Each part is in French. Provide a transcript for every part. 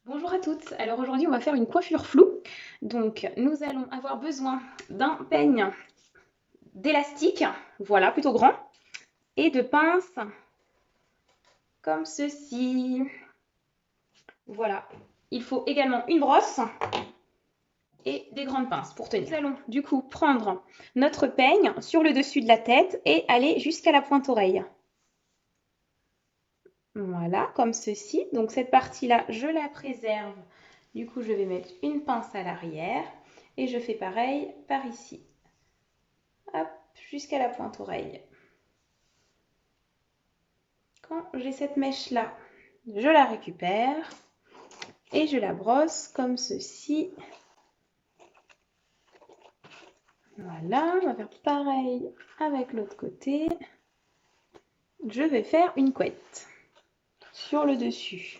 Bonjour à toutes, alors aujourd'hui on va faire une coiffure floue. Donc nous allons avoir besoin d'un peigne d'élastique, voilà, plutôt grand, et de pinces comme ceci. Voilà, il faut également une brosse et des grandes pinces pour tenir. Nous allons du coup prendre notre peigne sur le dessus de la tête et aller jusqu'à la pointe oreille. Voilà, comme ceci. Donc cette partie-là, je la préserve. Du coup, je vais mettre une pince à l'arrière et je fais pareil par ici. Hop, jusqu'à la pointe oreille. Quand j'ai cette mèche-là, je la récupère et je la brosse comme ceci. Voilà, on va faire pareil avec l'autre côté. Je vais faire une couette sur le dessus.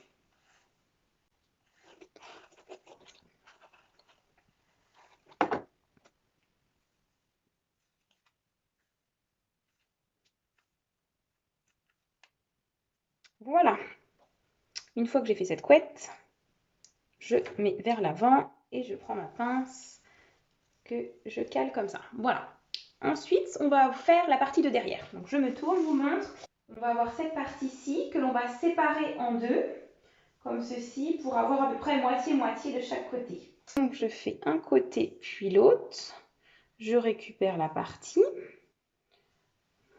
Voilà. Une fois que j'ai fait cette couette, je mets vers l'avant et je prends ma pince que je cale comme ça. Voilà. Ensuite, on va faire la partie de derrière. Donc je me tourne, je vous montre. On va avoir cette partie-ci que l'on va séparer en deux, comme ceci, pour avoir à peu près moitié-moitié de chaque côté. Donc je fais un côté puis l'autre. Je récupère la partie.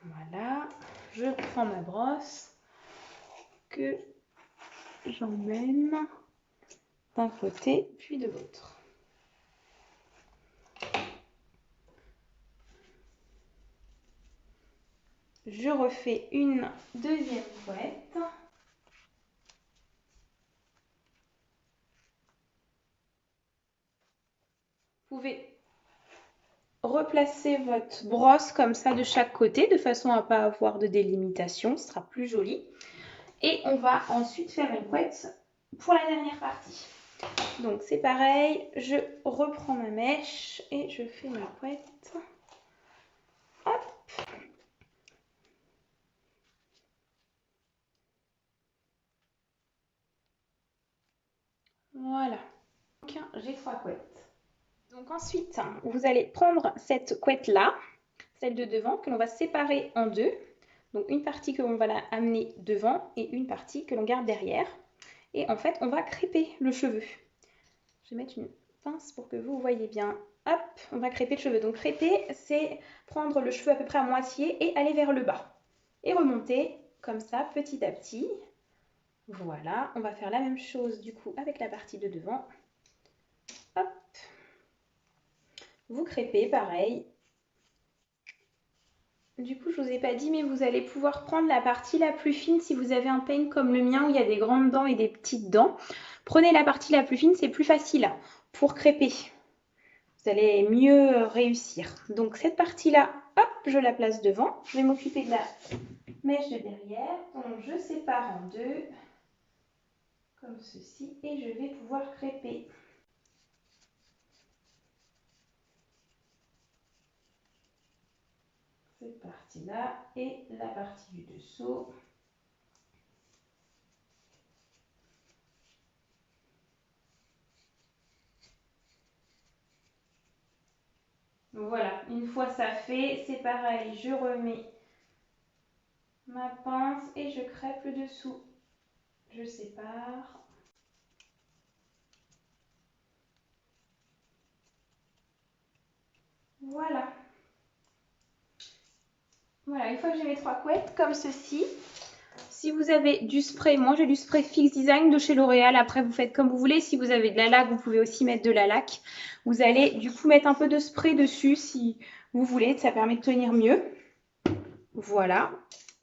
Voilà. Je prends ma brosse que j'emmène d'un côté puis de l'autre. Je refais une deuxième couette. Vous pouvez replacer votre brosse comme ça de chaque côté de façon à ne pas avoir de délimitation, ce sera plus joli. Et on va ensuite faire une couette pour la dernière partie. Donc c'est pareil, je reprends ma mèche et je fais ma couette. Hop. Voilà. Donc j'ai 3 couettes. Donc ensuite, vous allez prendre cette couette-là, celle de devant, que l'on va séparer en deux. Donc une partie que l'on va la amener devant et une partie que l'on garde derrière. Et en fait, on va crêper le cheveu. Je vais mettre une pince pour que vous voyez bien. Hop, on va crêper le cheveu. Donc crêper, c'est prendre le cheveu à peu près à moitié et aller vers le bas. Et remonter comme ça, petit à petit. Voilà, on va faire la même chose du coup avec la partie de devant. Hop. Vous crêpez, pareil. Du coup, je ne vous ai pas dit, mais vous allez pouvoir prendre la partie la plus fine si vous avez un peigne comme le mien où il y a des grandes dents et des petites dents. Prenez la partie la plus fine, c'est plus facile pour crêper. Vous allez mieux réussir. Donc cette partie-là, hop, je la place devant. Je vais m'occuper de la mèche de derrière. Donc je sépare en deux, comme ceci, et je vais pouvoir crêper. Cette partie-là et la partie du dessous. Voilà, une fois ça fait, c'est pareil, je remets ma pince et je crêpe le dessous. Je sépare. Voilà. Voilà, une fois que j'ai mes 3 couettes, comme ceci. Si vous avez du spray, moi j'ai du spray Fix Design de chez L'Oréal. Après, vous faites comme vous voulez. Si vous avez de la laque, vous pouvez aussi mettre de la laque. Vous allez du coup mettre un peu de spray dessus si vous voulez. Ça permet de tenir mieux. Voilà.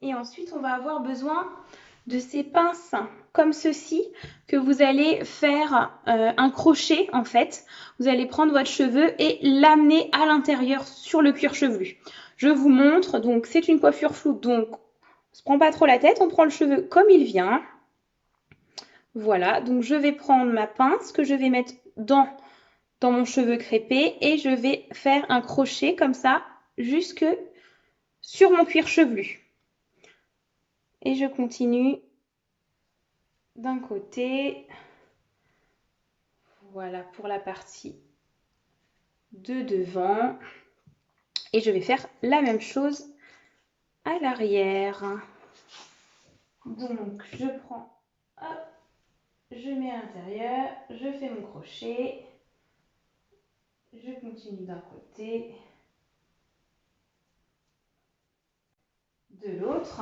Et ensuite, on va avoir besoin de ces pinces comme ceci que vous allez faire un crochet en fait. Vous allez prendre votre cheveu et l'amener à l'intérieur sur le cuir chevelu. Je vous montre. Donc, c'est une coiffure floue. Donc, on ne se prend pas trop la tête. On prend le cheveu comme il vient. Voilà. Donc, je vais prendre ma pince que je vais mettre dans mon cheveu crêpé et je vais faire un crochet comme ça jusque sur mon cuir chevelu. Et je continue d'un côté. Voilà pour la partie de devant. Et je vais faire la même chose à l'arrière. Donc je prends, hop, je mets à l'intérieur, je fais mon crochet, je continue d'un côté, de l'autre.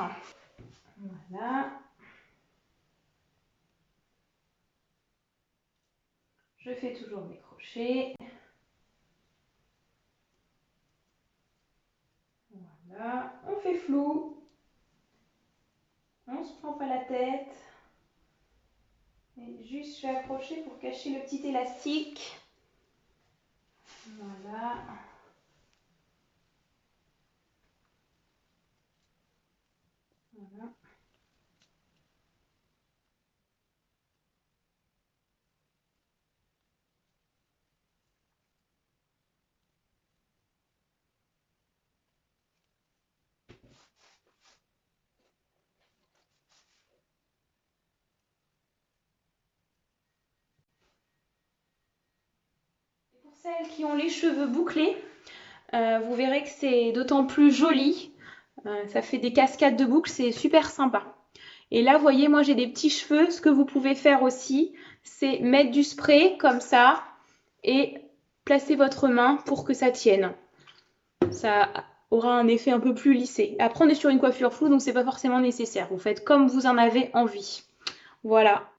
Voilà. Je fais toujours mes crochets. Voilà. On fait flou. On se prend pas la tête. Et juste je vais accrocher pour cacher le petit élastique. Voilà. Voilà. Pour celles qui ont les cheveux bouclés, vous verrez que c'est d'autant plus joli. Ça fait des cascades de boucles, c'est super sympa. Et là, vous voyez, moi j'ai des petits cheveux. Ce que vous pouvez faire aussi, c'est mettre du spray comme ça et placer votre main pour que ça tienne. Ça aura un effet un peu plus lissé. Après, on est sur une coiffure floue, donc c'est pas forcément nécessaire. Vous faites comme vous en avez envie. Voilà.